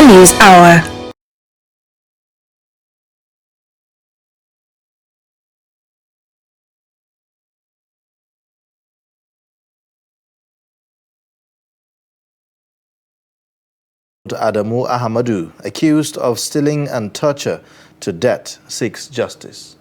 News Hour. Adamu Ahmadu, accused of stealing and torture to death, seeks justice.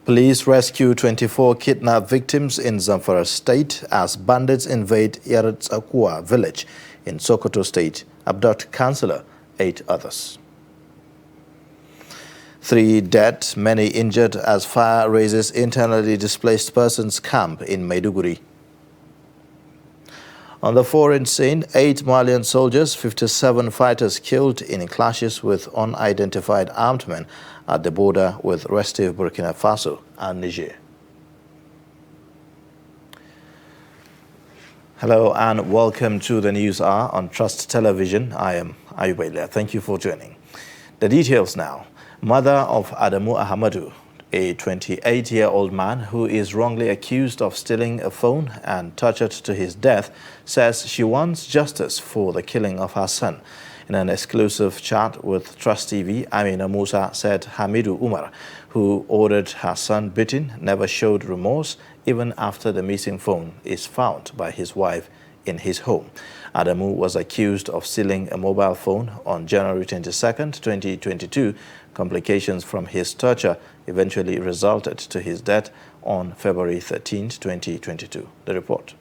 Police rescue 24 kidnapped victims in Zamfara State as bandits invade Yaratsakua village in Sokoto State, abduct councillor, 8 others. 3 dead, many injured as fire raises internally displaced persons camp in Maiduguri. On the foreign scene, 8 Malian soldiers, 57 fighters killed in clashes with unidentified armed men at the border with restive Burkina Faso and Niger. Hello and welcome to the News Hour on Trust Television. I am Ayub Elia. Thank you for joining. The details now. Mother of Adamu Ahmadu, a 28-year-old man who is wrongly accused of stealing a phone and tortured to his death, says she wants justice for the killing of her son. In an exclusive chat with Trust TV, Amina Musa said Hamidu Umar, who ordered her son beaten, never showed remorse even after the missing phone is found by his wife in his home. Adamu was accused of stealing a mobile phone on January 22, 2022. Complications from his torture eventually resulted to his death on February 13, 2022. The report.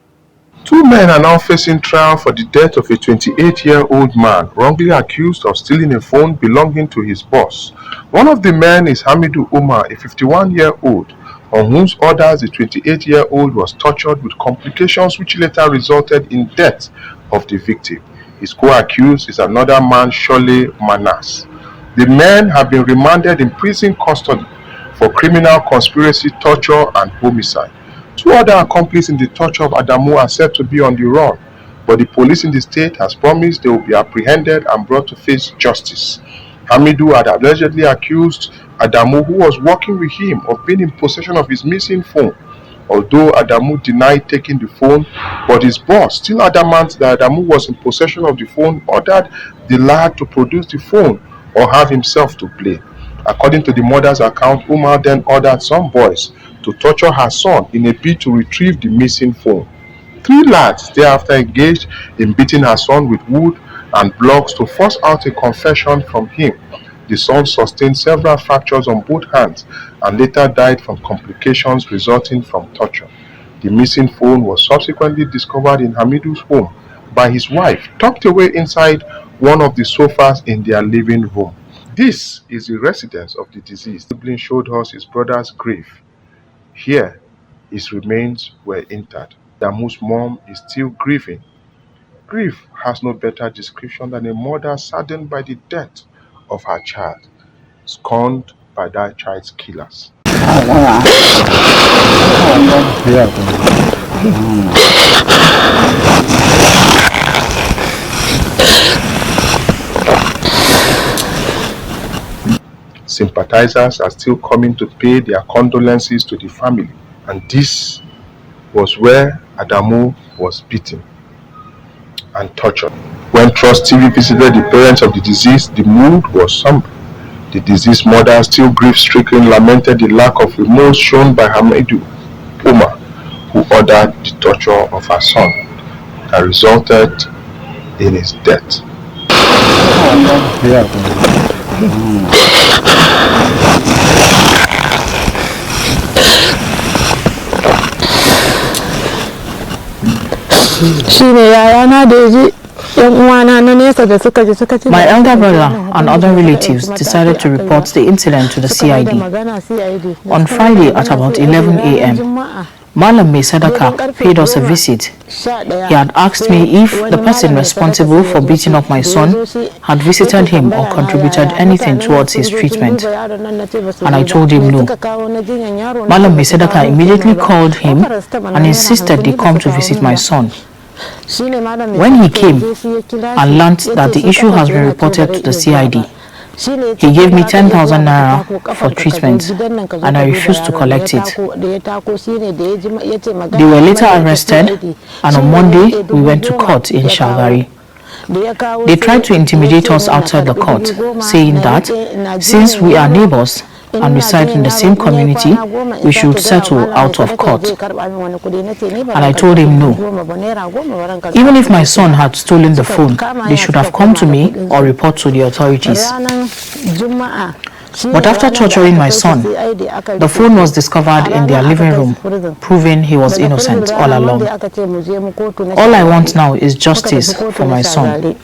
2 men are now facing trial for the death of a 28-year-old man wrongly accused of stealing a phone belonging to his boss. One of the men is Hamidu Umar, a 51-year-old, on whose orders the 28-year-old was tortured with complications which later resulted in death of the victim. His co-accused is another man, Shole Manas. The men have been remanded in prison custody for criminal conspiracy, torture, and homicide. 2 other accomplices in the torture of Adamu are said to be on the run, but the police in the state has promised they will be apprehended and brought to face justice. Hamidu had allegedly accused Adamu, who was working with him, of being in possession of his missing phone. Although Adamu denied taking the phone, but his boss, still adamant that Adamu was in possession of the phone, ordered the lad to produce the phone or have himself to blame. According to the mother's account, Umar then ordered some boys to torture her son in a bid to retrieve the missing phone. 3 lads thereafter engaged in beating her son with wood and blocks to force out a confession from him. The son sustained several fractures on both hands and later died from complications resulting from torture. The missing phone was subsequently discovered in Hamidu's home by his wife, tucked away inside one of the sofas in their living room. This is the residence of the deceased. The sibling showed us his brother's grave. Here, his remains were interred. Adamu's mom is still grieving. Grief has no better description than a mother saddened by the death of her child, scorned by that child's killers. Sympathizers are still coming to pay their condolences to the family, and this was where Adamu was beaten and tortured. When Trust TV visited the parents of the deceased, the mood was somber. The deceased mother, still grief-stricken, lamented the lack of remorse shown by Hamidu Umar, who ordered the torture of her son that resulted in his death. My elder brother and other relatives decided to report the incident to the CID. On Friday at about 11 a.m., Malam Mesadaka paid us a visit. He had asked me if the person responsible for beating up my son had visited him or contributed anything towards his treatment, and I told him no. Malam Mesadaka immediately called him and insisted they come to visit my son. When he came and learned that the issue has been reported to the CID, he gave me 10,000 naira for treatment and I refused to collect it. They were later arrested and on Monday we went to court in Shagari. They tried to intimidate us outside the court, saying that since we are neighbors and reside in the same community, we should settle out of court. And I told him no. Even if my son had stolen the phone, they should have come to me or report to the authorities. But after torturing my son, the phone was discovered in their living room, proving he was innocent all along. All I want now is justice for my son.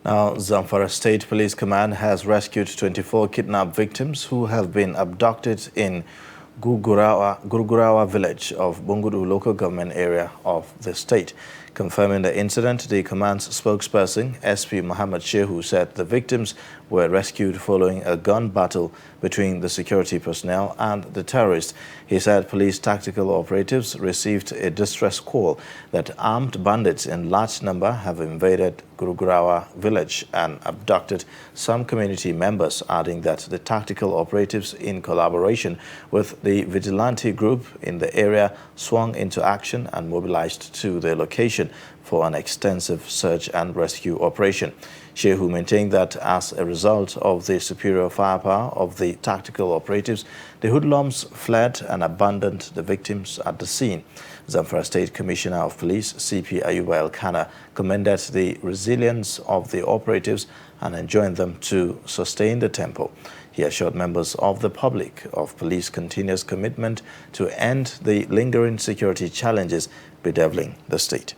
Now, Zamfara State Police Command has rescued 24 kidnapped victims who have been abducted in Gurgurawa village of Bungudu local government area of the state. Confirming the incident, the command's spokesperson, SP Muhammad Shehu, said the victims were rescued following a gun battle between the security personnel and the terrorists. He said police tactical operatives received a distress call that armed bandits in large number have invaded Gurgurawa village and abducted some community members, adding that the tactical operatives, in collaboration with the vigilante group in the area, swung into action and mobilized to the location for an extensive search and rescue operation. Shehu maintained that as a result of the superior firepower of the tactical operatives, the hoodlums fled and abandoned the victims at the scene. Zamfara State Commissioner of Police, CP Ayuba Elkanah, commended the resilience of the operatives and enjoined them to sustain the tempo. He assured members of the public of police continuous commitment to end the lingering security challenges bedeviling the state.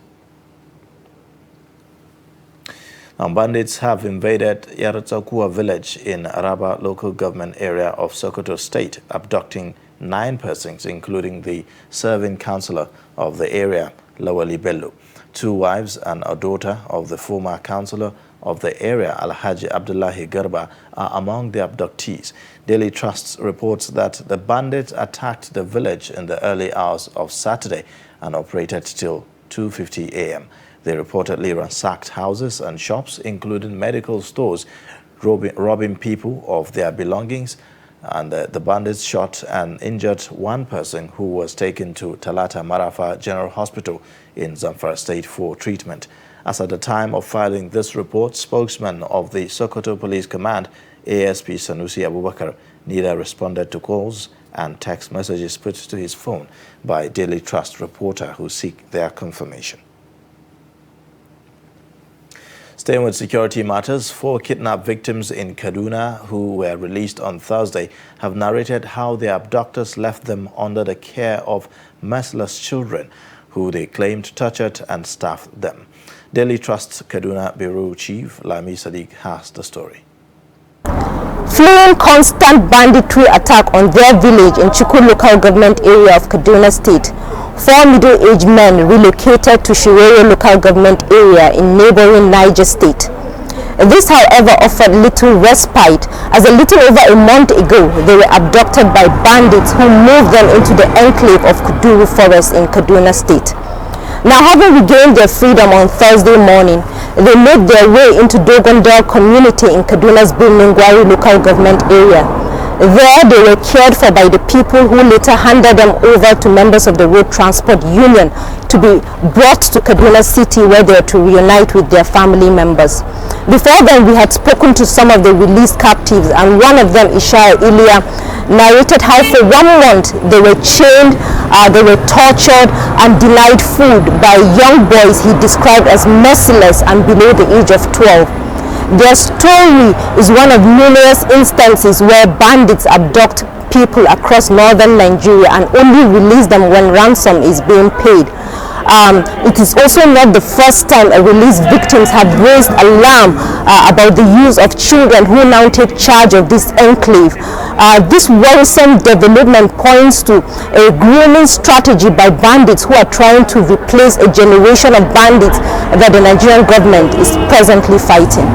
Now, bandits have invaded Yaratsakua village in Araba local government area of Sokoto State, abducting 9 persons, including the serving councillor of the area, Lawali Bello. 2 wives and a daughter of the former councillor of the area, Alhaji Abdullahi Garba, are among the abductees. Daily Trust reports that the bandits attacked the village in the early hours of Saturday and operated till 2:50 a.m. They reportedly ransacked houses and shops, including medical stores, robbing people of their belongings, and the bandits shot and injured 1 person who was taken to Talata Marafa General Hospital in Zamfara State for treatment. As at the time of filing this report, spokesman of the Sokoto Police Command, ASP Sanusi Abubakar, neither responded to calls and text messages put to his phone by Daily Trust reporter who seek their confirmation. Staying with security matters, 4 kidnapped victims in Kaduna who were released on Thursday have narrated how their abductors left them under the care of merciless children who they claimed tortured and starved them. Daily Trust Kaduna Bureau Chief Lami Sadiq has the story. Fleeing constant banditry attack on their village in Chiku local government area of Kaduna State, 4 middle-aged men relocated to Shirero local government area in neighboring Niger State. This, however, offered little respite, as a little over a month ago they were abducted by bandits who moved them into the enclave of Kuduru Forest in Kaduna State. Now, having regained their freedom on Thursday morning, they made their way into Dogondale community in Kaduna's Bilmingwari local government area. There, they were cared for by the people who later handed them over to members of the Road Transport Union to be brought to Kaduna City, where they are to reunite with their family members. Before then, we had spoken to some of the released captives, and one of them, Ishaya Ilya, narrated how for 1 month they were chained, they were tortured and denied food by young boys he described as merciless and below the age of 12. Their story is one of numerous instances where bandits abduct people across northern Nigeria and only release them when ransom is being paid. It is also not the first time released victims have raised alarm about the use of children who now take charge of this enclave. This worrisome development points to a grooming strategy by bandits who are trying to replace a generation of bandits that the Nigerian government is presently fighting.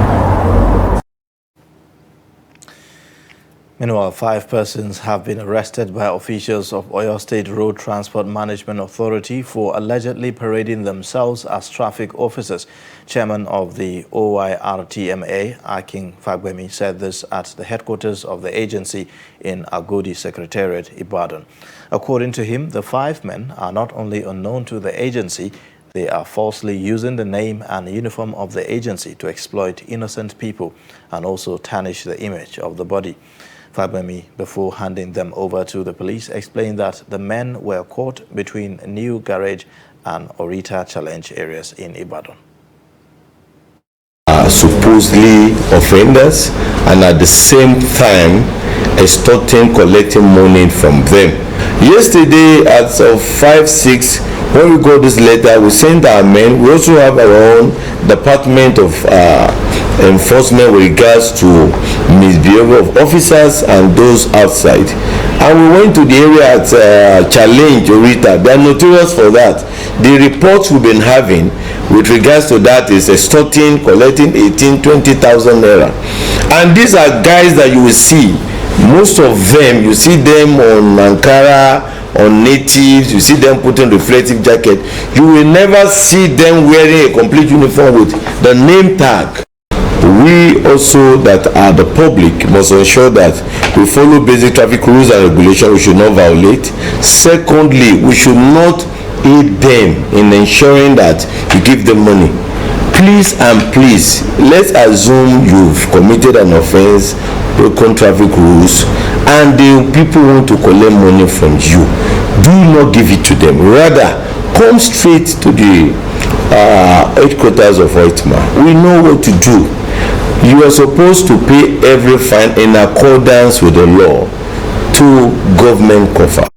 Meanwhile, 5 persons have been arrested by officials of Oyo State Road Transport Management Authority for allegedly parading themselves as traffic officers. Chairman of the OYRTMA, Akin Fagbemi, said this at the headquarters of the agency in Agodi Secretariat, Ibadan. According to him, the 5 men are not only unknown to the agency, they are falsely using the name and uniform of the agency to exploit innocent people and also tarnish the image of the body. Fagbemi, before handing them over to the police, explained that the men were caught between New Garage and Orita Challenge areas in Ibadan. Supposedly offenders, and at the same time extorting, collecting money from them. Yesterday at 5-6, when we got this letter, we sent our men. We also have our own department of enforcement with regards to misbehavior of officers and those outside. And we went to the area at Challenge Orita. They are notorious for that. The reports we've been having with regards to that is extorting, collecting 18,000-20,000 naira. And these are guys that you will see. Most of them, you see them on Ankara, on natives, you see them putting reflective jacket. You will never see them wearing a complete uniform with the name tag. We also, that are the public, must ensure that we follow basic traffic rules and regulations. We should not violate. Secondly, we should not aid them in ensuring that you give them money. Please and please, let's assume you've committed an offense, broken traffic rules, and the people want to collect money from you. Do not give it to them. Rather, come straight to the headquarters of OITMA. We know what to do. You are supposed to pay every fine in accordance with the law to government coffers.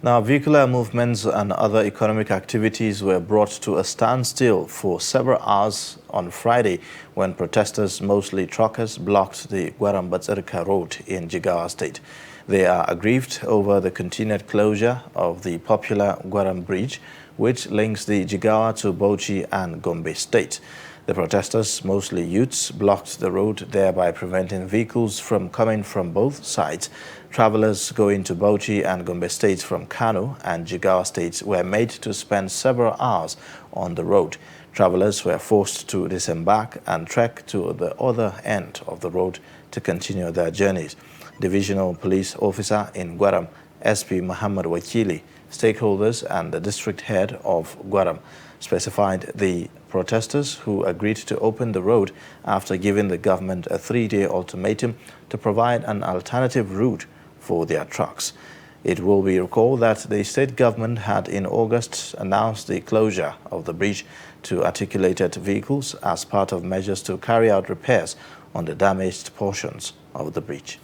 Now, vehicular movements and other economic activities were brought to a standstill for several hours on Friday when protesters, mostly truckers, blocked the Gwaram-Batsirika Road in Jigawa State. They are aggrieved over the continued closure of the popular Gwaram Bridge, which links the Jigawa to Bauchi and Gombe State. The protesters, mostly youths, blocked the road, thereby preventing vehicles from coming from both sides. Travelers going to Bauchi and Gombe States from Kano and Jigawa States were made to spend several hours on the road. Travelers were forced to disembark and trek to the other end of the road to continue their journeys. Divisional Police Officer in Gwaram, SP Muhammad Wakili, stakeholders and the district head of Gwaram specified the protesters who agreed to open the road after giving the government a 3-day ultimatum to provide an alternative route for their trucks. It will be recalled that the state government had in August announced the closure of the bridge to articulated vehicles as part of measures to carry out repairs on the damaged portions of the bridge.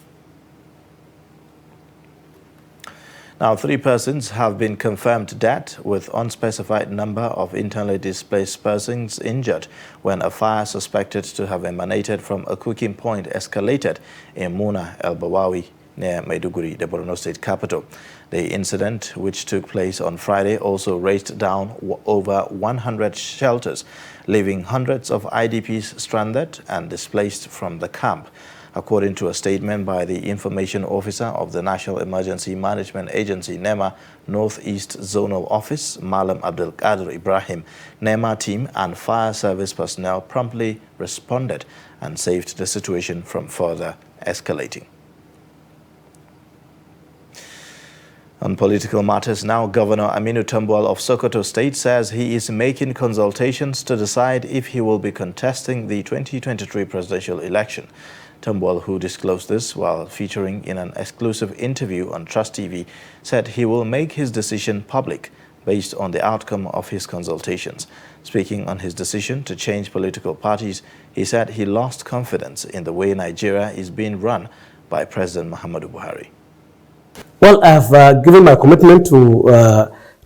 Now, 3 persons have been confirmed dead with unspecified number of internally displaced persons injured when a fire suspected to have emanated from a cooking point escalated in Muna El Bawawi near Maiduguri, the Borno State capital. The incident, which took place on Friday, also razed down over 100 shelters, leaving hundreds of IDPs stranded and displaced from the camp. According to a statement by the Information Officer of the National Emergency Management Agency, NEMA Northeast Zonal Office, Malam Abdul Qadir Ibrahim, NEMA team and fire service personnel promptly responded and saved the situation from further escalating. On political matters now, Governor Aminu Tambuwal of Sokoto State says he is making consultations to decide if he will be contesting the 2023 presidential election. Tambuwal, who disclosed this while featuring in an exclusive interview on Trust TV, said he will make his decision public based on the outcome of his consultations. Speaking on his decision to change political parties, he said he lost confidence in the way Nigeria is being run by President Muhammadu Buhari. Well, I've given my commitment to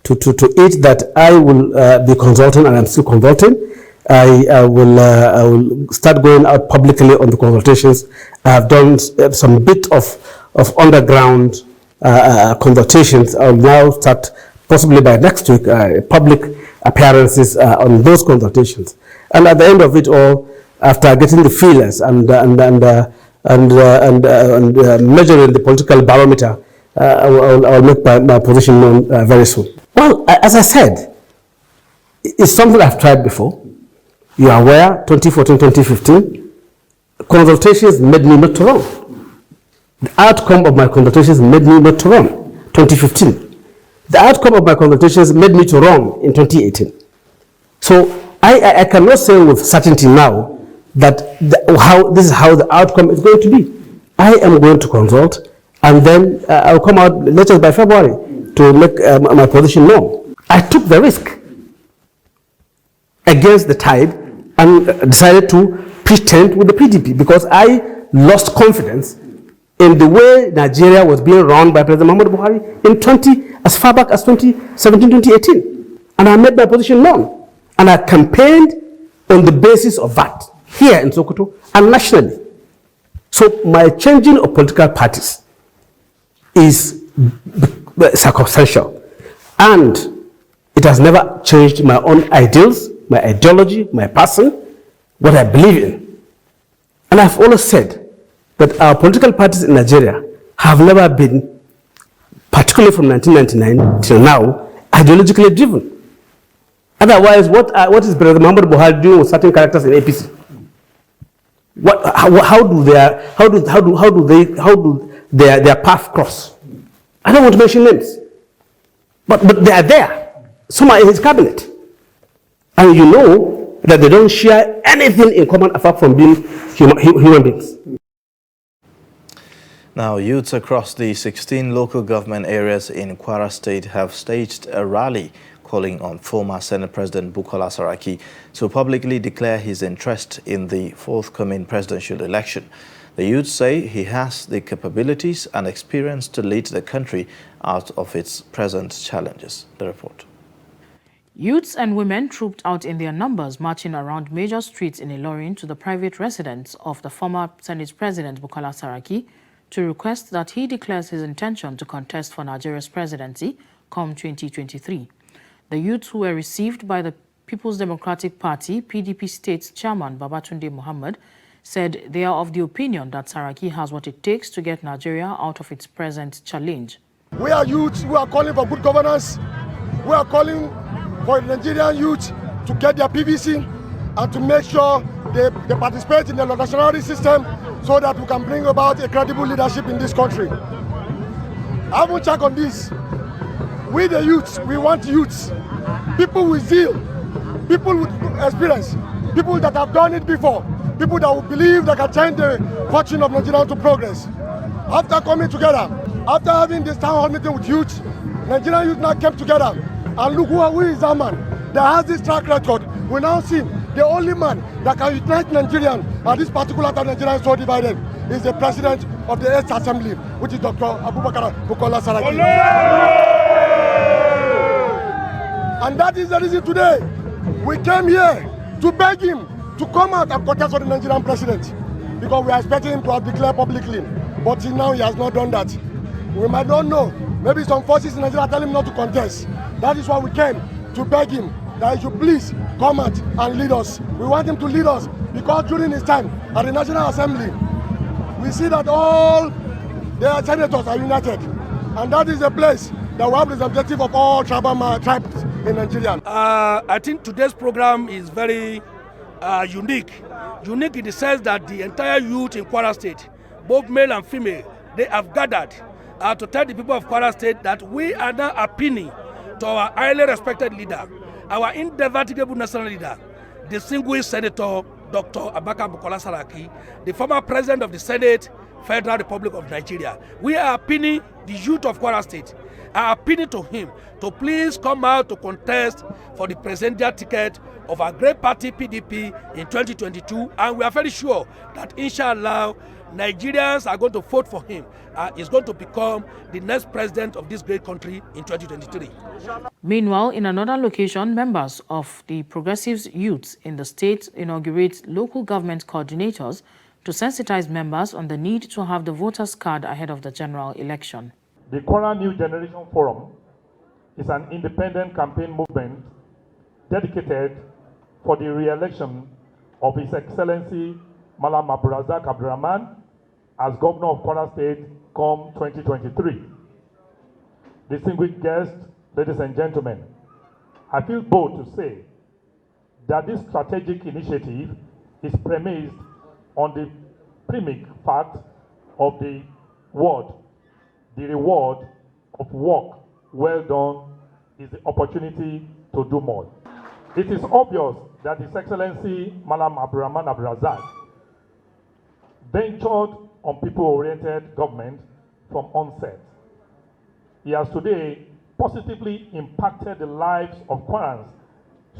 it that I will be consulting, and I'm still consulting. I will start going out publicly on the consultations. I have done some bit of underground consultations. I'll now start, possibly by next week, public appearances on those consultations. And at the end of it all, after getting the feelers and measuring the political barometer, I will make my position known very soon. Well, as I said, it's something I've tried before. You are aware, 2014, 2015, consultations made me not to run. The outcome of my consultations made me not to run, 2015. The outcome of my consultations made me to run in 2018. So I cannot say with certainty now that this is how the outcome is going to be. I am going to consult, and then I'll come out latest by February to make my position known. I took the risk against the tide and decided to pretend with the PDP because I lost confidence in the way Nigeria was being run by President Muhammadu Buhari as far back as 2017, 2018. And I made my position known. And I campaigned on the basis of that, here in Sokoto and nationally. So my changing of political parties is circumstantial. And it has never changed my own ideals, my ideology, my person, what I believe in. And I've always said that our political parties in Nigeria have never been, particularly from 1999 till now, ideologically driven. Otherwise, what is President Muhammadu Buhari doing with certain characters in APC? How do their path cross? I don't want to mention names, but they are there. Some are in his cabinet, and you know that they don't share anything in common apart from being human beings. Now, youths across the 16 local government areas in Kwara State have staged a rally calling on former Senate President Bukola Saraki to publicly declare his interest in the forthcoming presidential election. The youths say he has the capabilities and experience to lead the country out of its present challenges. The report. Youths and women trooped out in their numbers, marching around major streets in Ilorin to the private residence of the former Senate President Bukola Saraki to request that he declares his intention to contest for Nigeria's presidency come 2023. The youths who were received by the People's Democratic Party, PDP State Chairman Babatunde Muhammad, said they are of the opinion that Saraki has what it takes to get Nigeria out of its present challenge. We are youths who are calling for good governance. We are calling for Nigerian youth to get their PVC and to make sure they participate in the nationality system so that we can bring about a credible leadership in this country. I will check on this. We the youths, we want youths, people with zeal, people with experience, people that have done it before, people that will believe they can change the fortune of Nigeria to progress. After coming together, after having this town hall meeting with youth, Nigerian youth now came together and look who is that man that has this track record. We now see the only man that can unite Nigerians at this particular time Nigeria is so divided is the president of the 8th Assembly, which is Dr. Abubakar Bukola Saraki. And that is the reason today we came here to beg him to come out and contest for the Nigerian president, because we are expecting him to have declared publicly, but till now he has not done that. We might not know. Maybe some forces in Nigeria tell him not to contest. That is why we came to beg him that he should please come out and lead us. We want him to lead us because during his time at the National Assembly, we see that all the senators are united, and that is a place that will have the objective of all tribes in Nigeria. I think today's program is very unique. Unique in the sense that the entire youth in Kwara State, both male and female, they have gathered to tell the people of Kwara State that we are now appealing to our highly respected leader, our indefatigable national leader, distinguished Senator Dr. Abubakar Bukola Saraki, the former President of the Senate, Federal Republic of Nigeria. We are appealing the youth of Kwara State, are appealing to him to please come out to contest for the presidential ticket of our great party PDP in 2022, and we are very sure that inshallah Nigerians are going to vote for him. He's going to become the next president of this great country in 2023. Meanwhile, in another location, members of the Progressives Youths in the state inaugurate local government coordinators to sensitize members on the need to have the voters' card ahead of the general election. The Kwara New Generation Forum is an independent campaign movement dedicated for the re-election of His Excellency Malam Abdulrazak Abdurrahman as Governor of Kwara State come 2023. Distinguished guests, ladies and gentlemen, I feel bold to say that this strategic initiative is premised on the primitive fact of the word, the reward of work well done is the opportunity to do more. It is obvious that His Excellency Malam Abdurrahman Abdulrazak ventured on people-oriented government from onset. He has today positively impacted the lives of Kwarans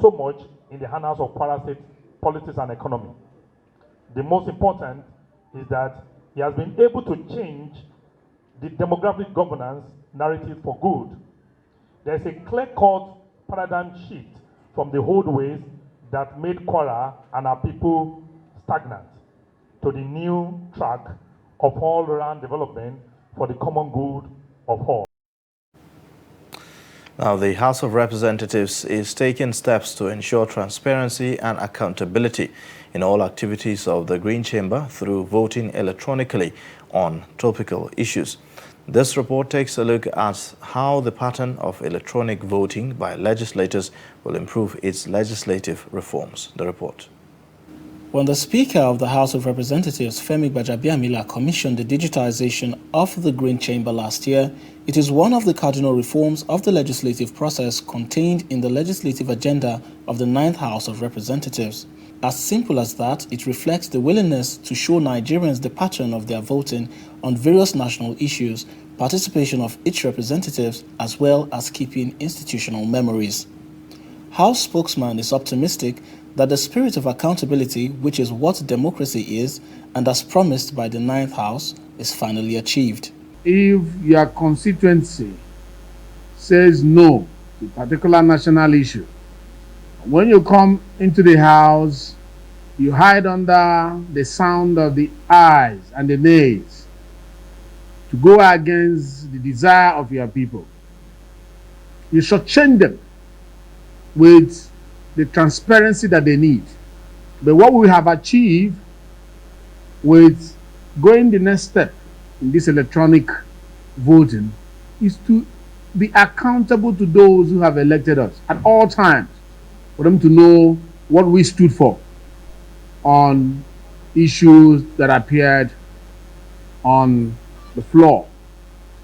so much in the annals of Kwara State politics and economy. The most important is that he has been able to change the demographic governance narrative for good. There is a clear-cut paradigm shift from the old ways that made Kwara and our people stagnant to the new track of all-round development for the common good of all. Now, the House of Representatives is taking steps to ensure transparency and accountability in all activities of the Green Chamber through voting electronically on topical issues. This report takes a look at how the pattern of electronic voting by legislators will improve its legislative reforms. The report. When the Speaker of the House of Representatives, Femi Gbajabiamila, commissioned the digitization of the Green Chamber last year, it is one of the cardinal reforms of the legislative process contained in the legislative agenda of the 9th House of Representatives. As simple as that, it reflects the willingness to show Nigerians the pattern of their voting on various national issues, participation of its representatives, as well as keeping institutional memories. House spokesman is optimistic that the spirit of accountability, which is what democracy is, and as promised by the 9th House, is finally achieved. If your constituency says no to a particular national issue, when you come into the House, you hide under the sound of the ayes and the nays to go against the desire of your people. You shortchange them with the transparency that they need. But what we have achieved with going the next step in this electronic voting is to be accountable to those who have elected us at all times, for them to know what we stood for on issues that appeared on the floor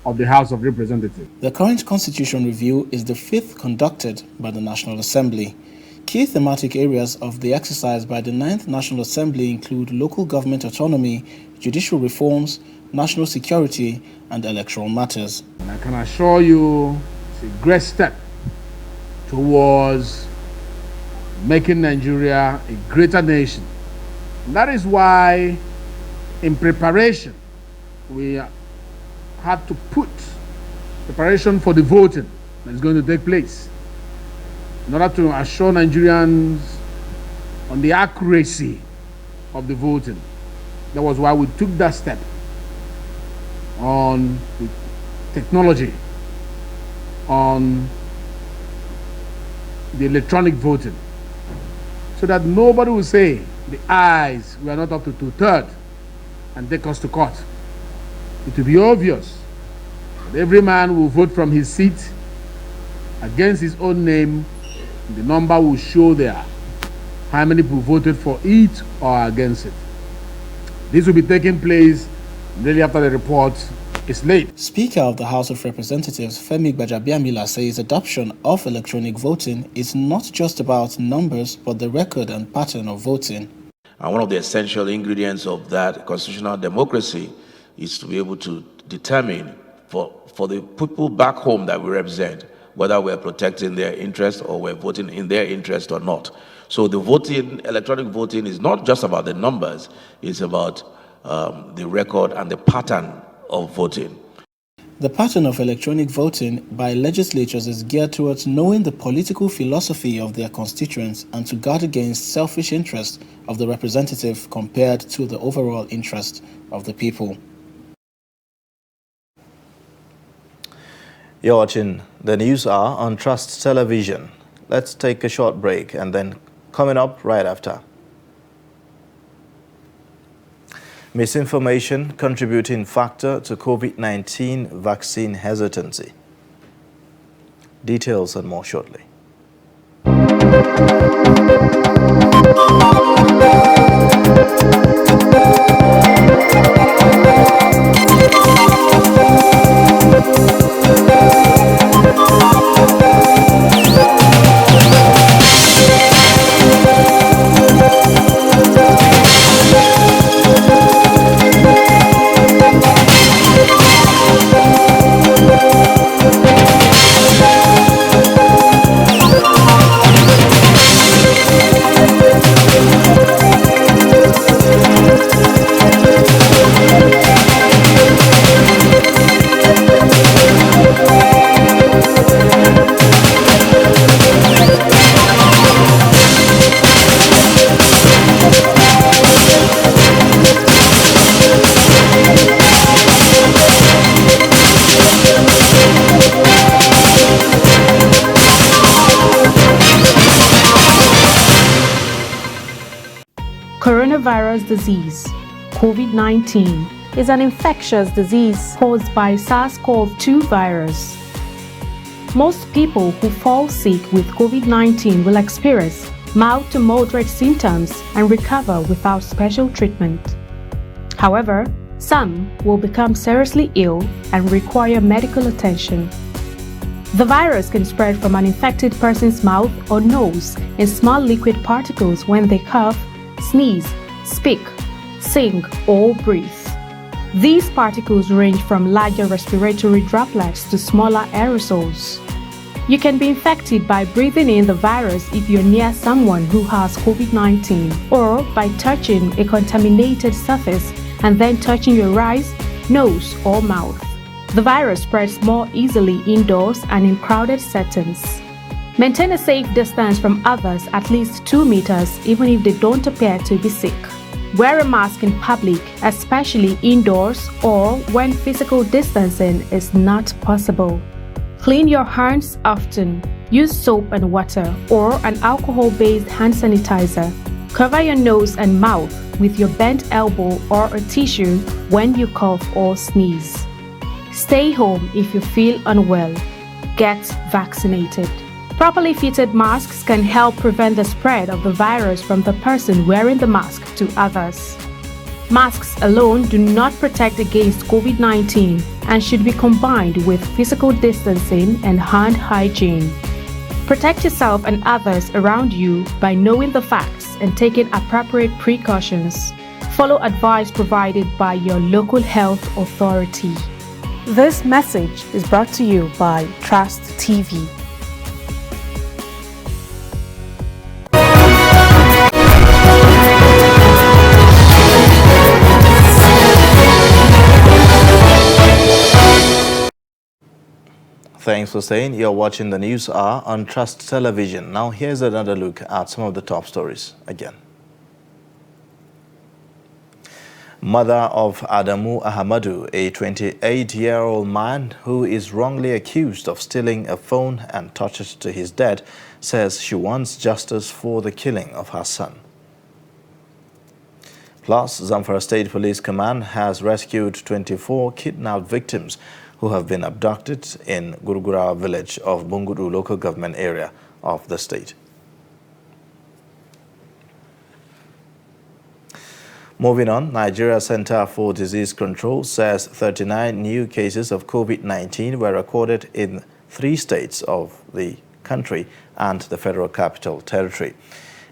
of the House of Representatives. The current Constitution Review is the 5th conducted by the National Assembly. Key thematic areas of the exercise by the 9th National Assembly include local government autonomy, judicial reforms, national security, and electoral matters. And I can assure you it's a great step towards making Nigeria a greater nation. And that is why, in preparation, we had to put preparation for the voting that is going to take place in order to assure Nigerians on the accuracy of the voting. That was why we took that step on the technology, on the electronic voting, so that nobody will say the ayes were not up to 2/3 and take us to court. It will be obvious that every man will vote from his seat against his own name. The number will show there how many people voted for it or against it. This will be taking place immediately after the report is laid. Speaker of the House of Representatives, Femi Gbajabiamila, says adoption of electronic voting is not just about numbers, but the record and pattern of voting. And one of the essential ingredients of that constitutional democracy is to be able to determine for the people back home that we represent, whether we're protecting their interest or we're voting in their interest or not. So the voting, electronic voting, is not just about the numbers, it's about the record and the pattern of voting. The pattern of electronic voting by legislatures is geared towards knowing the political philosophy of their constituents and to guard against selfish interests of the representative compared to the overall interest of the people. You're watching the News Hour on Trust Television. Let's take a short break and then coming up right after. Misinformation contributing factor to COVID-19 vaccine hesitancy. Details and more shortly. Coronavirus disease, COVID-19, is an infectious disease caused by SARS-CoV-2 virus. Most people who fall sick with COVID-19 will experience mild to moderate symptoms and recover without special treatment. However, some will become seriously ill and require medical attention. The virus can spread from an infected person's mouth or nose in small liquid particles when they cough, sneeze, speak, sing, or breathe. These particles range from larger respiratory droplets to smaller aerosols. You can be infected by breathing in the virus if you're near someone who has COVID-19 or by touching a contaminated surface and then touching your eyes, nose, or mouth. The virus spreads more easily indoors and in crowded settings. Maintain a safe distance from others at least 2 meters even if they don't appear to be sick. Wear a mask in public, especially indoors or when physical distancing is not possible. Clean your hands often. Use soap and water or an alcohol-based hand sanitizer. Cover your nose and mouth with your bent elbow or a tissue when you cough or sneeze. Stay home if you feel unwell. Get vaccinated. Properly fitted masks can help prevent the spread of the virus from the person wearing the mask to others. Masks alone do not protect against COVID-19 and should be combined with physical distancing and hand hygiene. Protect yourself and others around you by knowing the facts and taking appropriate precautions. Follow advice provided by your local health authority. This message is brought to you by Trust TV. Thanks for staying. You're watching the News Hour on Trust Television. Now here's another look at some of the top stories again. Mother of Adamu Ahmadu, a 28-year-old man who is wrongly accused of stealing a phone and tortured to his death, says she wants justice for the killing of her son. Plus, Zamfara State Police Command has rescued 24 kidnapped victims who have been abducted in Gurgura village of Bungudu local government area of the state. Moving on, Nigeria Center for Disease Control says 39 new cases of COVID-19 were recorded in 3 states of the country and the Federal Capital Territory.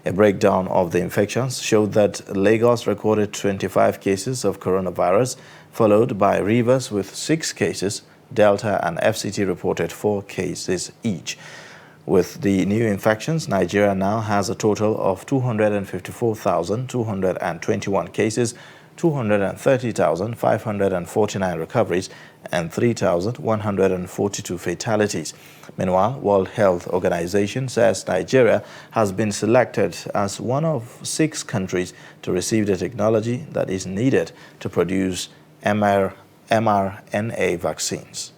A breakdown of the infections showed that Lagos recorded 25 cases of coronavirus, followed by Rivers with 6 cases. Delta and FCT reported 4 cases each. With the new infections, Nigeria now has a total of 254,221 cases, 230,549 recoveries, and 3,142 fatalities. Meanwhile, World Health Organization says Nigeria has been selected as one of 6 countries to receive the technology that is needed to produce mRNA vaccines.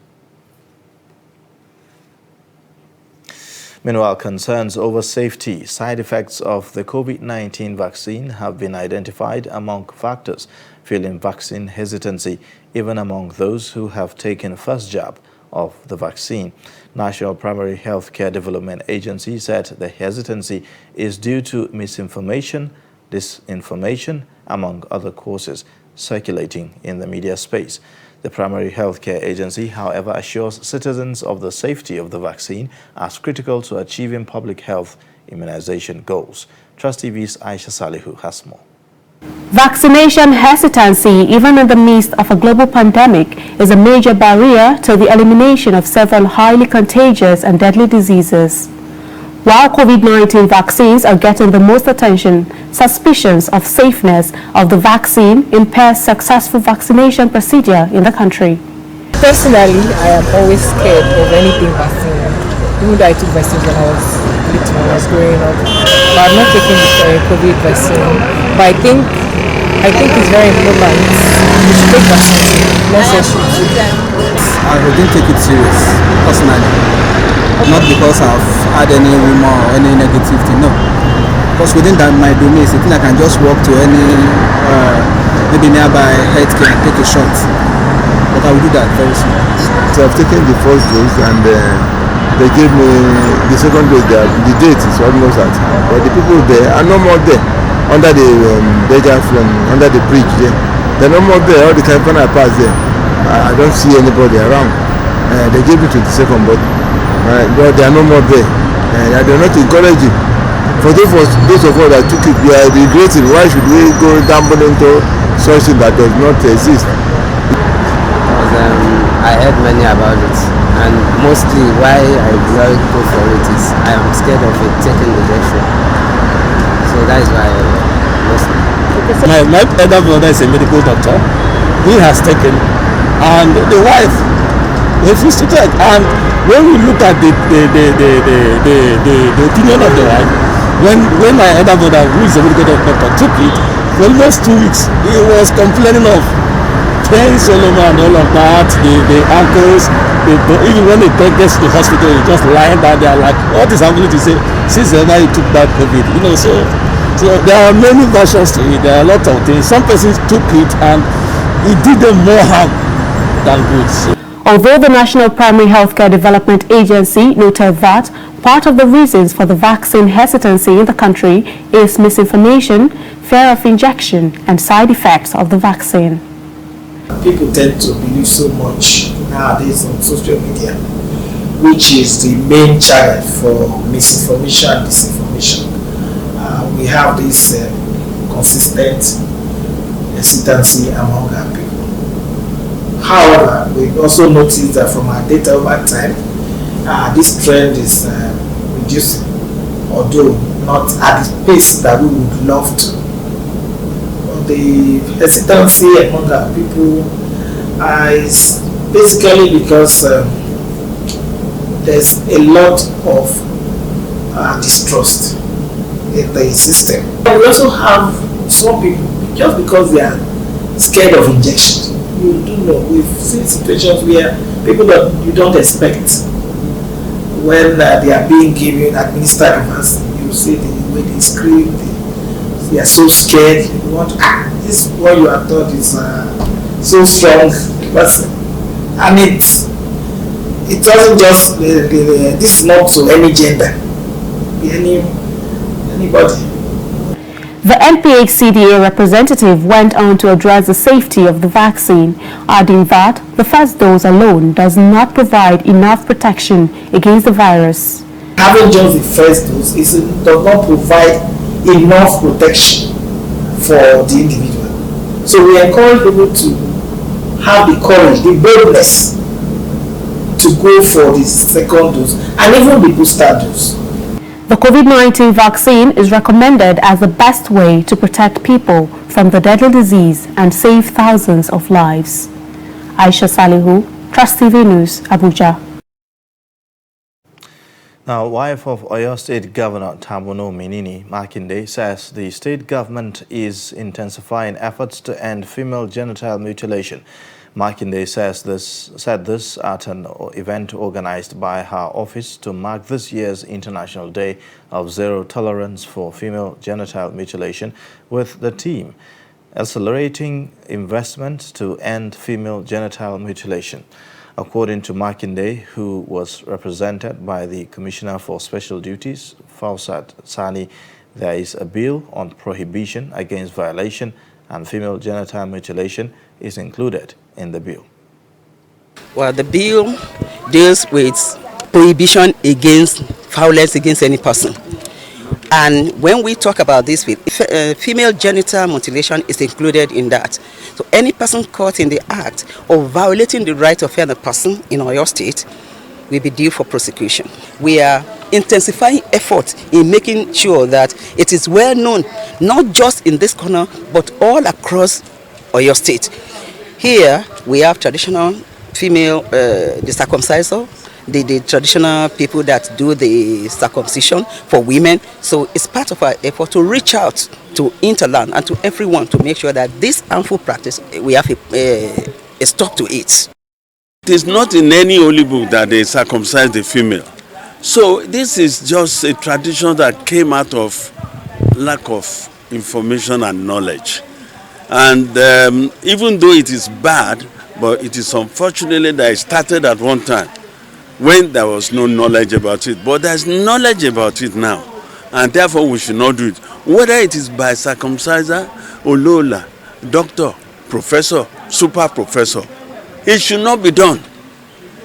Meanwhile, concerns over safety, side effects of the COVID-19 vaccine have been identified among factors fueling vaccine hesitancy, even among those who have taken first jab of the vaccine. National Primary Healthcare Development Agency said the hesitancy is due to misinformation, disinformation, among other causes circulating in the media space. The Primary Healthcare Agency, however, assures citizens of the safety of the vaccine as critical to achieving public health immunization goals. Trust TV's Aisha Salihu has more. Vaccination hesitancy, even in the midst of a global pandemic, is a major barrier to the elimination of several highly contagious and deadly diseases. While COVID-19 vaccines are getting the most attention, suspicions of safeness of the vaccine impairs successful vaccination procedure in the country. Personally, I am always scared of anything vaccine. Even though I took vaccines when I was little, when I was growing up, but I'm not taking the COVID vaccine. But I think it's very important. We should take vaccines. Necessary. I didn't take it serious, personally. Not because I've had any rumor or any negative thing, no. Because within that my domain, I think I can just walk to any maybe nearby healthcare and take a shot. But I will do that very soon. So I've taken the first dose and they gave me the second dose. The date is almost at hand, but the people there are no more there under the under the bridge there. They're no more there. All the time when I pass there, I don't see anybody around. They gave me to the second, but they are no more there. They're not encouraging. For those of us that took it, we are regretting. Why should we go gamble into something that does not exist? I heard many about it, and mostly why I do not go for it is I am scared of it taking injection. So that is why mostly. My elder brother is a medical doctor. He has taken, and the wife refused to take. And when we look at the opinion of the wife, when my elder brother, who is a medical doctor, took it, for almost 2 weeks, he was complaining of pains all over and all of that, the ankles, even when they gets to the hospital, he's just lying down there like, what is happening to say, since ever he took that COVID, so there are many versions to it, there are a lot of things. Some persons took it and it did them more harm than good. Although the National Primary Healthcare Development Agency noted that part of the reasons for the vaccine hesitancy in the country is misinformation, fear of injection, and side effects of the vaccine. People tend to believe so much nowadays on social media, which is the main channel for misinformation and disinformation. We have this consistent hesitancy among our people. However, we also noticed that from our data over time, this trend is reducing, although not at the pace that we would love to. The hesitancy among our people is basically because there's a lot of distrust in the system. And we also have some people, just because they are scared of injections. You do know, we've seen situations where people that you don't expect, when they are being given administered vaccine, you see the way they scream, they are so scared. You want, this what you are taught is so strong, and it doesn't just this is not to any gender, anybody. The NPHCDA representative went on to address the safety of the vaccine, adding that the first dose alone does not provide enough protection against the virus. Having just the first dose does not provide enough protection for the individual. So we encourage people to have the courage, the boldness to go for the second dose and even the booster dose. The COVID-19 vaccine is recommended as the best way to protect people from the deadly disease and save thousands of lives. Aisha Salihu, Trust TV News, Abuja. Now, wife of Oyo State Governor Tamuno Minini Makinde says the state government is intensifying efforts to end female genital mutilation. Makinde said this at an event organized by her office to mark this year's International Day of Zero Tolerance for Female Genital Mutilation with the theme Accelerating Investment to End Female Genital Mutilation. According to Makinde, who was represented by the Commissioner for Special Duties, Fausat Sani, there is a bill on prohibition against violation and female genital mutilation is included in the bill. Well, the bill deals with prohibition against violence against any person. And when we talk about this, female genital mutilation is included in that. So any person caught in the act of violating the right of any person in Oyo State will be due for prosecution. We are intensifying efforts in making sure that it is well known, not just in this corner, but all across Oyo State. Here we have traditional female, the circumciser, the traditional people that do the circumcision for women. So it's part of our effort to reach out to Interland and to everyone to make sure that this harmful practice, we have a stop to it. It is not in any holy book that they circumcise the female. So this is just a tradition that came out of lack of information and knowledge. And even though it is bad, but it is unfortunately that it started at one time when there was no knowledge about it. But there's knowledge about it now, and therefore we should not do it. Whether it is by circumciser, olola, doctor, professor, super professor, it should not be done.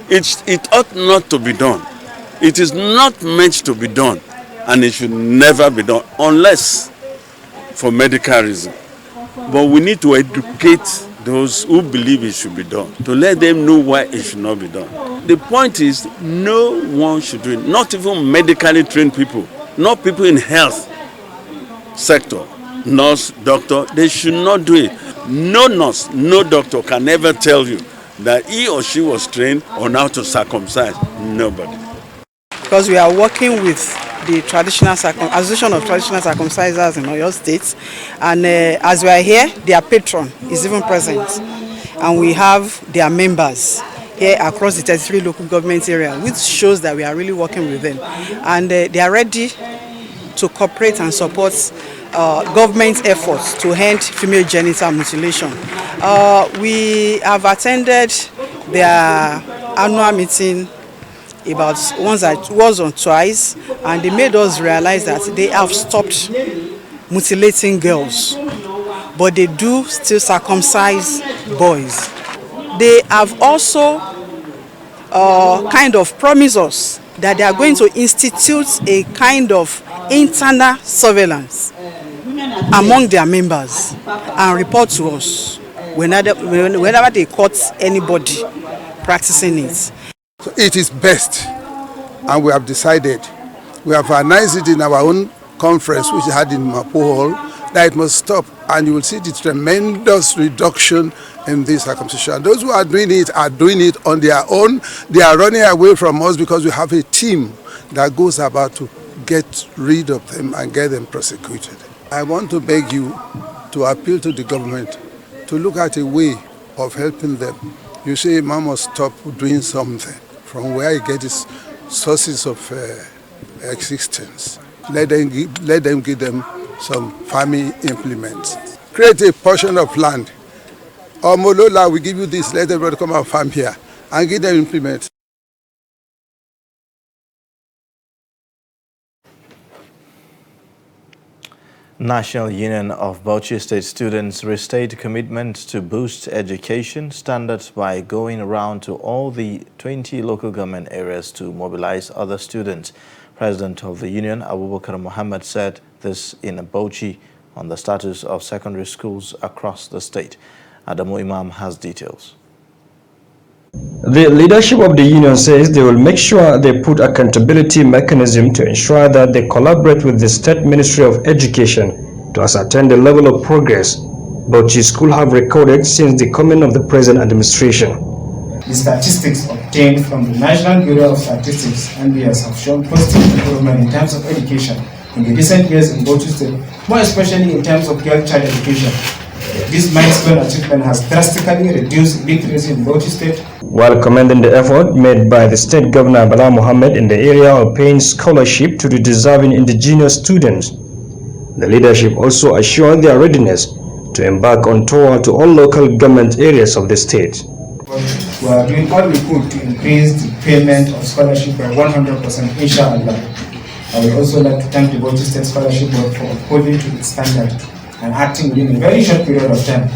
It ought not to be done. It is not meant to be done, and it should never be done unless for medical reason. But we need to educate those who believe it should be done, to let them know why it should not be done. The point is, no one should do it, not even medically trained people, not people in health sector, nurse, doctor, they should not do it. No nurse, no doctor can ever tell you that he or she was trained on how to circumcise. Nobody. Because we are working with the Association of Traditional Circumcisers in Oyo State, and as we are here, their patron is even present, and we have their members here across the 33 local government area, which shows that we are really working with them, and they are ready to cooperate and support government efforts to end female genital mutilation. We have attended their annual meeting about once or twice, and they made us realize that they have stopped mutilating girls, but they do still circumcise boys. They have also kind of promised us that they are going to institute a kind of internal surveillance among their members and report to us whenever they caught anybody practicing it. So it is best, and we have decided, we have announced it in our own conference which we had in Mapo Hall, that it must stop, and you will see the tremendous reduction in this circumcision. Those who are doing it on their own. They are running away from us because we have a team that goes about to get rid of them and get them prosecuted. I want to beg you to appeal to the government to look at a way of helping them. You say man must stop doing something from where he gets his sources of existence. Let them give them some farming implements. Create a portion of land. Or Molola, we give you this, let everybody come and farm here and give them implements. National Union of Bauchi State Students restate commitment to boost education standards by going around to all the 20 local government areas to mobilize other students. President of the union, Abubakar Muhammad, said this in Bauchi on the status of secondary schools across the state. Adamu Imam has details. The leadership of the union says they will make sure they put accountability mechanism to ensure that they collaborate with the State Ministry of Education to ascertain the level of progress Bauchi schools have recorded since the coming of the present administration. The statistics obtained from the National Bureau of Statistics (NBS) have shown positive improvement in terms of education in the recent years in Bauchi State, more especially in terms of girl child education. This milestone achievement has drastically reduced illiteracy in Bauchi State. While commending the effort made by the State Governor Bala Mohammed in the area of paying scholarship to the deserving indigenous students, the leadership also assured their readiness to embark on tour to all local government areas of the state. We are doing all we could to increase the payment of scholarship by 100%, inshallah. I would also like to thank the Bauchi State Scholarship Board for upholding to its standard and acting within a very short period of time.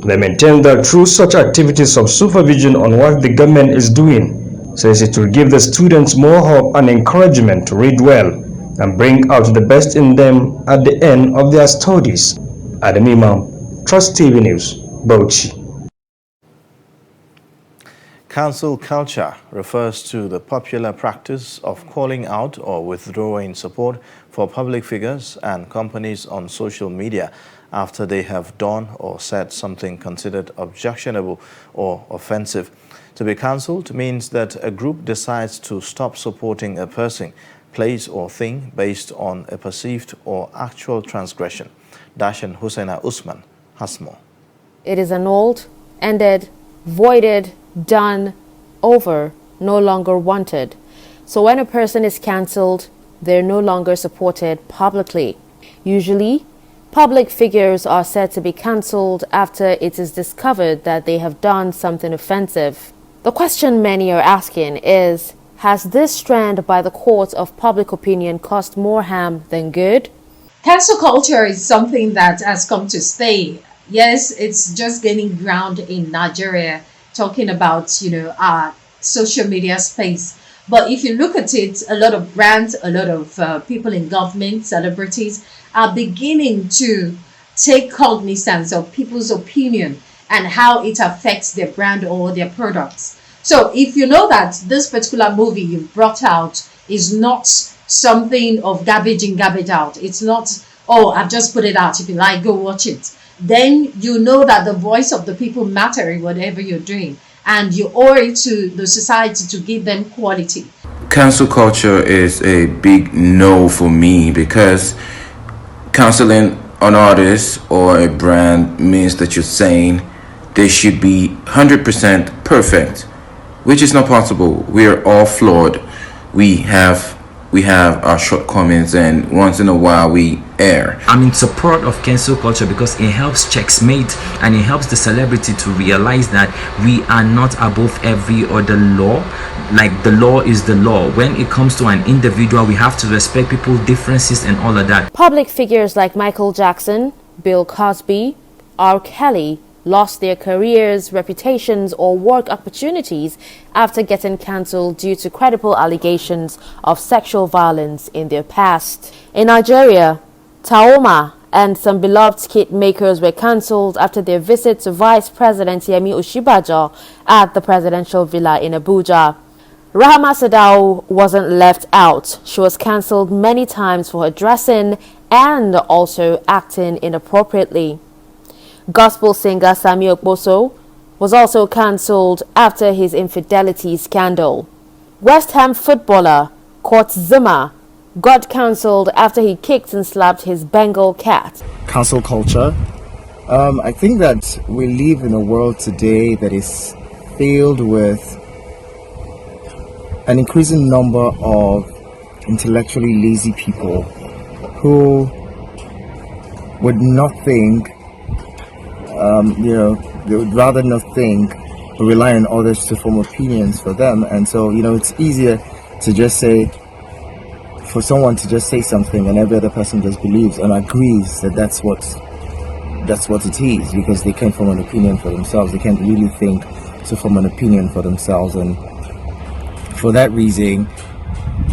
They maintain that through such activities of supervision on what the government is doing, says it will give the students more hope and encouragement to read well and bring out the best in them at the end of their studies. Adam Imam, Trust TV News, Bauchi. Cancel culture refers to the popular practice of calling out or withdrawing support for public figures and companies on social media after they have done or said something considered objectionable or offensive. To be cancelled means that a group decides to stop supporting a person, place or thing based on a perceived or actual transgression. Dashan Hussaina Usman has more. It is annulled, ended, voided, done, over, no longer wanted. So when a person is cancelled, they're no longer supported publicly. Usually, public figures are said to be cancelled after it is discovered that they have done something offensive. The question many are asking is, has this strand by the court of public opinion caused more harm than good? Cancel culture is something that has come to stay. Yes, it's just gaining ground in Nigeria, talking about, our social media space. But if you look at it, a lot of brands, a lot of people in government, celebrities are beginning to take cognizance of people's opinion and how it affects their brand or their products. So if you know that this particular movie you brought out is not something of garbage in, garbage out, it's not, oh, I've just put it out, if you like, go watch it, then you know that the voice of the people matter in whatever you're doing, and you owe it to the society to give them quality. Cancel culture is a big no for me, because canceling an artist or a brand means that you're saying they should be 100% perfect, which is not possible. We are all flawed. We have our shortcomings, and once in a while we err. I'm in support of cancel culture because it helps checkmate and it helps the celebrity to realize that we are not above every other law. Like, the law is the law. When it comes to an individual, we have to respect people's differences and all of that. Public figures like Michael Jackson, Bill Cosby, R. Kelly lost their careers, reputations, or work opportunities after getting cancelled due to credible allegations of sexual violence in their past. In Nigeria, Taoma and some beloved kit makers were cancelled after their visit to Vice President Yemi Osinbajo at the presidential villa in Abuja. Rahama Sadao wasn't left out. She was cancelled many times for her dressing and also acting inappropriately. Gospel singer Sami Okposo was also cancelled after his infidelity scandal. West Ham footballer Kurt Zuma got cancelled after he kicked and slapped his Bengal cat. Cancel culture. I think that we live in a world today that is filled with an increasing number of intellectually lazy people who would not think, they would rather not think but rely on others to form opinions for them. And so, it's easier to just say, for someone to just say something and every other person just believes and agrees that that's what it is, because they can't form an opinion for themselves. They can't really think to form an opinion for themselves, and for that reason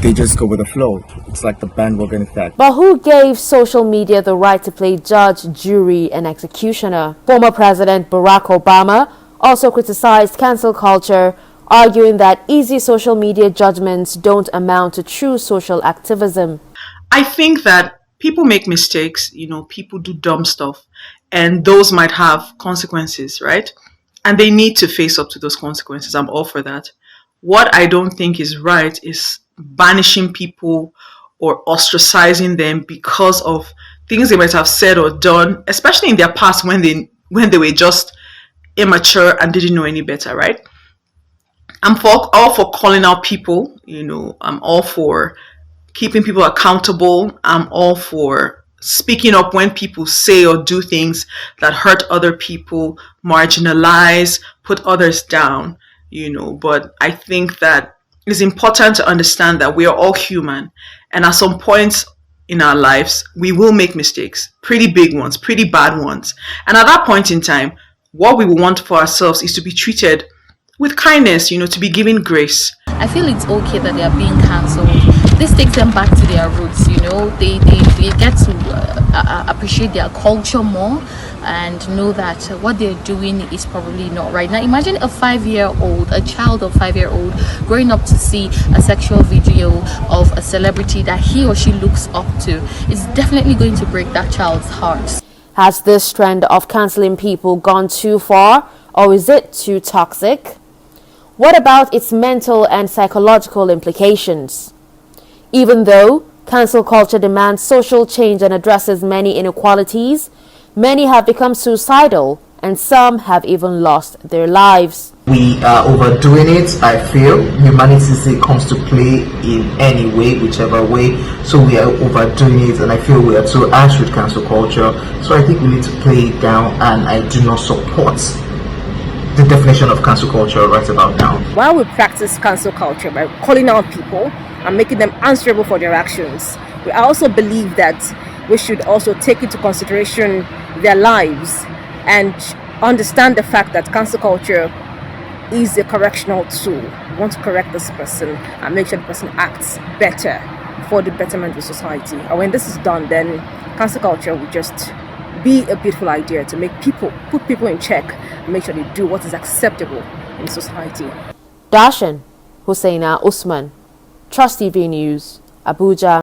they just go with the flow. It's like the bandwagon effect. But who gave social media the right to play judge, jury, and executioner? Former President Barack Obama also criticized cancel culture, arguing that easy social media judgments don't amount to true social activism. I think that people make mistakes, people do dumb stuff, and those might have consequences, right? And they need to face up to those consequences. I'm all for that. What I don't think is right is banishing people or ostracizing them because of things they might have said or done, especially in their past when they when they were just immature and didn't know any better, right? I'm all for calling out people, I'm all for keeping people accountable. I'm all for speaking up when people say or do things that hurt other people, marginalize, put others down, but I think that it's important to understand that we are all human, and at some points in our lives, we will make mistakes, pretty big ones, pretty bad ones. And at that point in time, what we want for ourselves is to be treated with kindness, to be given grace. I feel it's okay that they are being cancelled. This takes them back to their roots, They get to appreciate their culture more and know that what they're doing is probably not right. Now imagine a 5-year-old, a child of 5-year-old growing up to see a sexual video of a celebrity that he or she looks up to. It's definitely going to break that child's heart. Has this trend of cancelling people gone too far, or is it too toxic? What about its mental and psychological implications? Even though cancel culture demands social change and addresses many inequalities, many have become suicidal and some have even lost their lives. We are overdoing it. I feel humanity comes to play in any way, whichever way. So we are overdoing it, and I feel we are too harsh with cancel culture. So I think we need to play it down, and I do not support the definition of cancel culture right about now. While we practice cancel culture by calling out people and making them answerable for their actions, we also believe that we should also take into consideration their lives and understand the fact that cancel culture is a correctional tool. We want to correct this person and make sure the person acts better for the betterment of society. And when this is done, then cancel culture will just be a beautiful idea to put people in check and make sure they do what is acceptable in society. Darshan Hussaina Usman, Trust TV News, Abuja.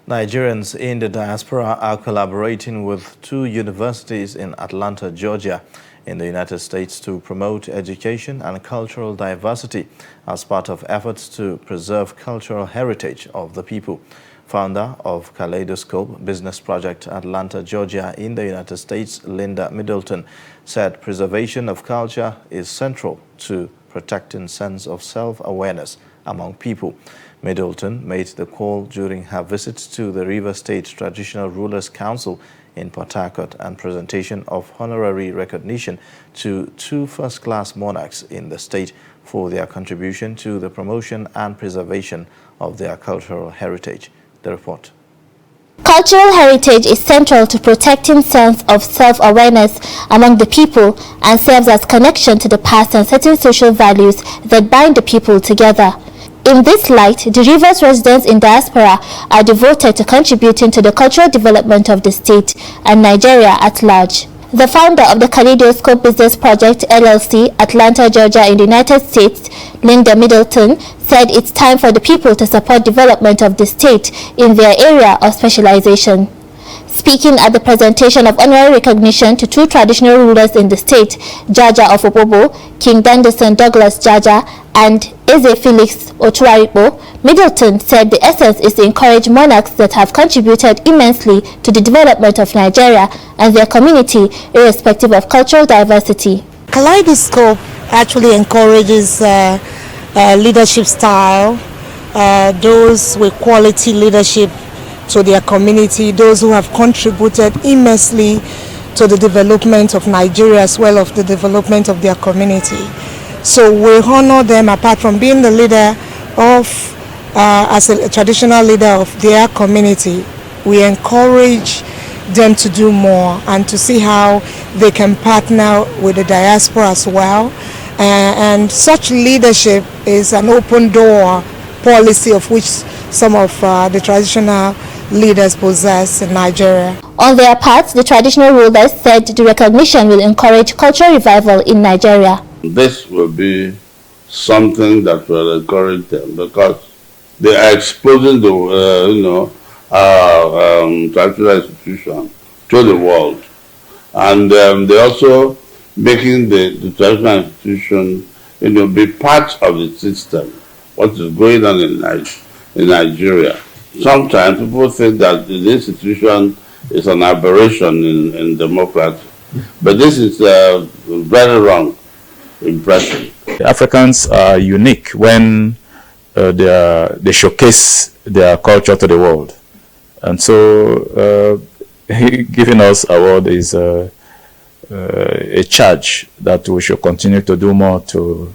Nigerians in the diaspora are collaborating with 2 universities in Atlanta, Georgia, in the United States to promote education and cultural diversity as part of efforts to preserve cultural heritage of the people. Founder of Kaleidoscope Business Project Atlanta, Georgia in the United States, Linda Middleton, said preservation of culture is central to protecting sense of self-awareness among people. Middleton made the call during her visit to the River State Traditional Rulers Council in Port Harcourt and presentation of honorary recognition to 2 first-class monarchs in the state for their contribution to the promotion and preservation of their cultural heritage. The report. Cultural heritage is central to protecting sense of self-awareness among the people and serves as connection to the past and certain social values that bind the people together. In this light, the Rivers residents in diaspora are devoted to contributing to the cultural development of the state and Nigeria at large. The founder of the Kaleidoscope Business Project LLC, Atlanta, Georgia in the United States, Linda Middleton, said it's time for the people to support development of the state in their area of specialization. Speaking at the presentation of honorary recognition to 2 traditional rulers in the state, Jaja of Opobo, King Dandison Douglas Jaja, and Eze Felix Otuaripo, Middleton said the essence is to encourage monarchs that have contributed immensely to the development of Nigeria and their community, irrespective of cultural diversity. Kaleidoscope actually encourages leadership style, those with quality leadership to their community, those who have contributed immensely to the development of Nigeria as well as the development of their community. So we honor them apart from being the leader of, as a traditional leader of their community. We encourage them to do more and to see how they can partner with the diaspora as well. And such leadership is an open door policy of which some of the traditional leaders possess in Nigeria. On their part, the traditional rulers said the recognition will encourage cultural revival in Nigeria. This will be something that will encourage them because they are exposing the traditional institution to the world, and they also making the traditional institution be part of the system. What is going on in Nigeria? Sometimes people think that the institution is an aberration in democracy. But this is a very wrong impression. Africans are unique when they showcase their culture to the world. And so giving us award is a charge that we should continue to do more to,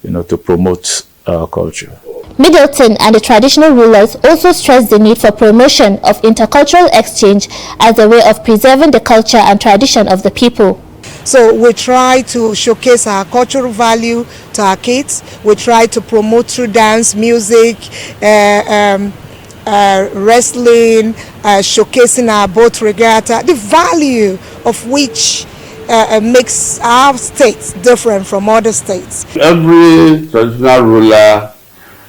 to promote our culture. Middleton and the traditional rulers also stressed the need for promotion of intercultural exchange as a way of preserving the culture and tradition of the people. So we try to showcase our cultural value to our kids. We try to promote through dance, music, wrestling, showcasing our boat regatta, the value of which makes our states different from other states. Every traditional ruler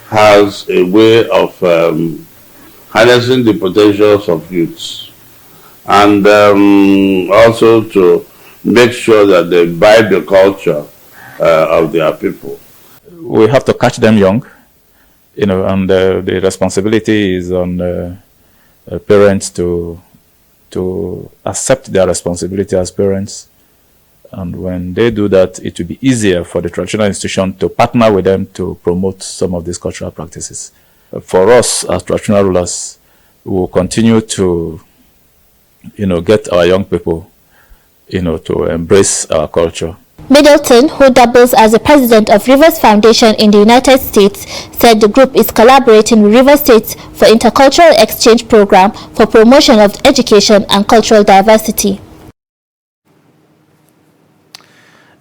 has a way of harnessing the potentials of youths, and also to make sure that they imbibe the culture of their people. We have to catch them young, and the responsibility is on parents to accept their responsibility as parents. And when they do that, it will be easier for the traditional institution to partner with them to promote some of these cultural practices. For us as traditional rulers, we will continue to, get our young people, to embrace our culture. Middleton, who doubles as the president of Rivers Foundation in the United States, said the group is collaborating with River States for intercultural exchange program for promotion of education and cultural diversity.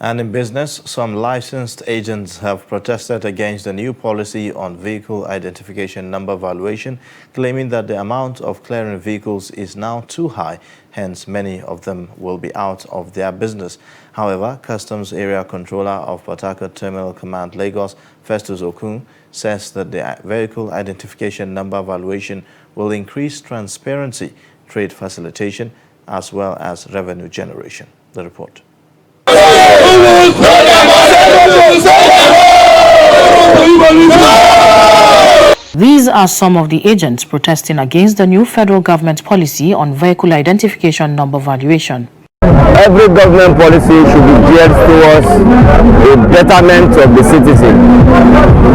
And in business, some licensed agents have protested against the new policy on vehicle identification number valuation, claiming that the amount of clearing vehicles is now too high, hence many of them will be out of their business. However, Customs Area Controller of Port Harcourt Terminal Command Lagos, Festus Okun, says that the vehicle identification number valuation will increase transparency, trade facilitation, as well as revenue generation. The report. These are some of the agents protesting against the new federal government policy on vehicle identification number valuation. Every government policy should be geared towards the betterment of the citizen.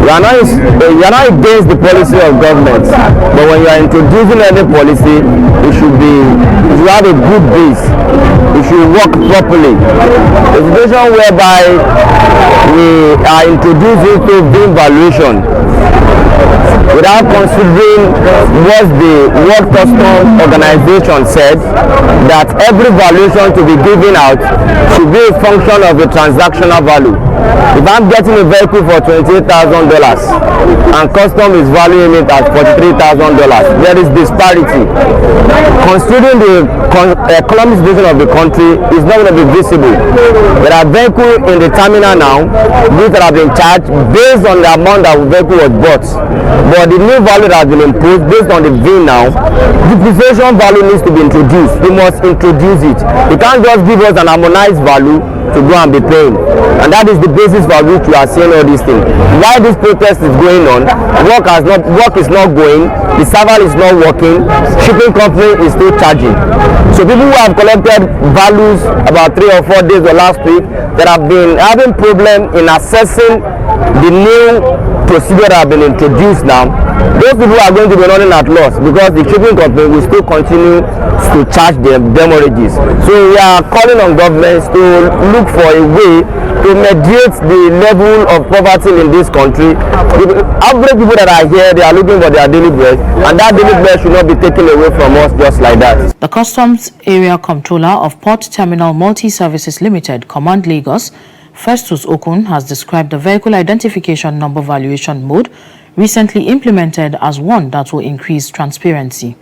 You are not against the policy of government, but when you are introducing any policy, it should have a good base. It should work properly. The situation whereby we are introducing to VIN valuation without considering what the World Customs Organization said, that every valuation to be given out should be a function of the transactional value. If I'm getting a vehicle for $28,000 and custom is valuing it at $43,000, there is disparity. Considering the economic situation of the country, is not going to be visible. There are vehicles in the terminal now which have been charged based on the amount that the vehicle was bought. But the new value that has been imposed based on the VIN now, depreciation value needs to be introduced. We must introduce it. You can't just give us an harmonized value to go and be paying. And that is the basis for which we are saying all these things. Why this protest is going on, work is not going, the server is not working, shipping company is still charging. So people who have collected values about 3 or 4 days or last week, that have been having problem in assessing the new procedure that have been introduced now, those people are going to be running at loss because the shipping company will still continue to charge them damages. So we are calling on governments to look for a way to mediate the level of poverty in this country. The average people that are here, they are looking for their daily bread, and that daily bread should not be taken away from us just like that. The Customs Area Controller of Port Terminal Multi-Services Limited, Command Lagos, Festus Okun, has described the vehicle identification number valuation mode recently implemented as one that will increase transparency.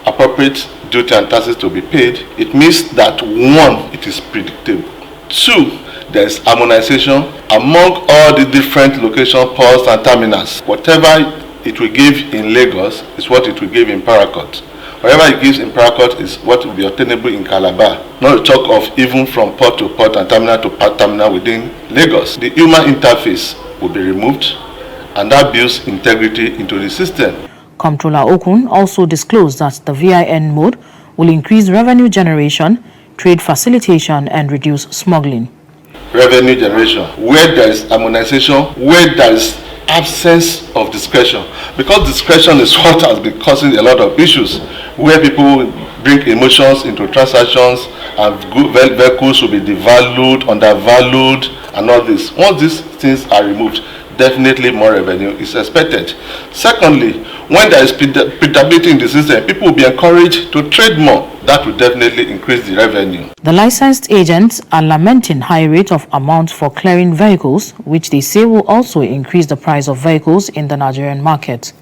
Appropriate duty and taxes to be paid, it means that 1, it is predictable. 2, there is harmonization among all the different location ports and terminals. Whatever it will give in Lagos is what it will give in Paracourt. Whatever it gives in Paracourt is what will be obtainable in Calabar. Not to talk of even from port to port and terminal to port terminal within Lagos. The human interface will be removed, and that builds integrity into the system. Comptroller Okun also disclosed that the VIN mode will increase revenue generation, trade facilitation, and reduce smuggling. Revenue generation, where there is harmonization, where there is absence of discretion, because discretion is what has been causing a lot of issues, where people bring emotions into transactions and vehicles will be devalued, undervalued, and all this. Once these things are removed, definitely more revenue is expected. Secondly, when there is predictability in the system, people will be encouraged to trade more. That will definitely increase the revenue. The licensed agents are lamenting high rate of amount for clearing vehicles, which they say will also increase the price of vehicles in the Nigerian market.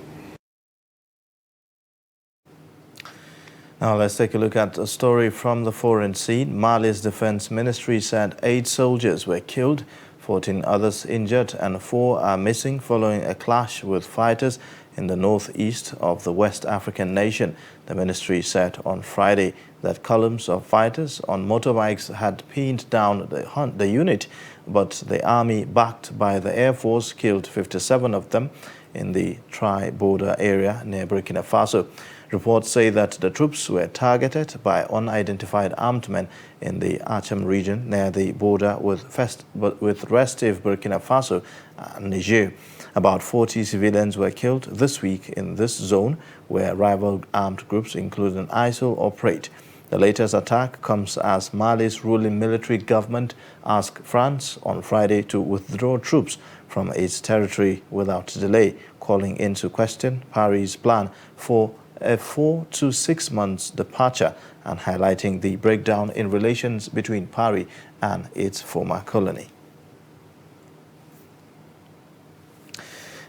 Now let's take a look at a story from the foreign scene. Mali's defense ministry said 8 soldiers were killed, 14 others injured, and 4 are missing following a clash with fighters in the northeast of the West African nation. The ministry said on Friday that columns of fighters on motorbikes had pinned down the unit, but the army, backed by the Air Force, killed 57 of them in the tri-border area near Burkina Faso. Reports say that the troops were targeted by unidentified armed men in the Achem region near the border with restive Burkina Faso and Niger. About 40 civilians were killed this week in this zone where rival armed groups, including ISIL, operate. The latest attack comes as Mali's ruling military government asked France on Friday to withdraw troops from its territory without delay, calling into question Paris' plan for a 4 to 6 months departure and highlighting the breakdown in relations between Paris and its former colony.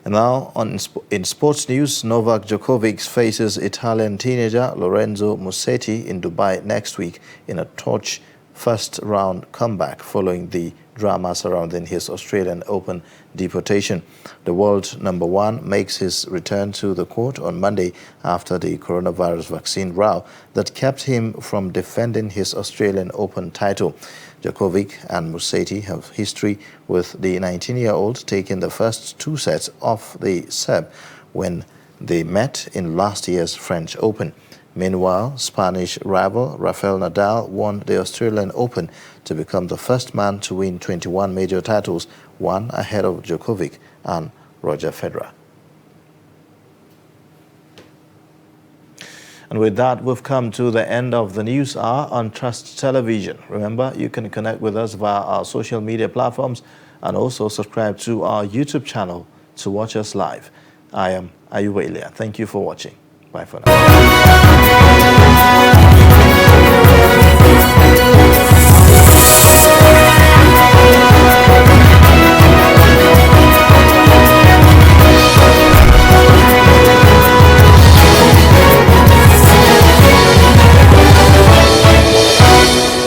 And now, in sports news, Novak Djokovic faces Italian teenager Lorenzo Musetti in Dubai next week in a torch first-round comeback following the drama surrounding his Australian Open deportation. The world #1 makes his return to the court on Monday after the coronavirus vaccine row that kept him from defending his Australian Open title. Djokovic and Musetti have history, with the 19-year-old taking the first 2 sets off the Serb when they met in last year's French Open. Meanwhile, Spanish rival Rafael Nadal won the Australian Open to become the first man to win 21 major titles, one ahead of Djokovic and Roger Federer. And with that, we've come to the end of the News Hour on Trust Television. Remember, you can connect with us via our social media platforms and also subscribe to our YouTube channel to watch us live. I am Ayuba Ilia. Thank you for watching. Bye for now.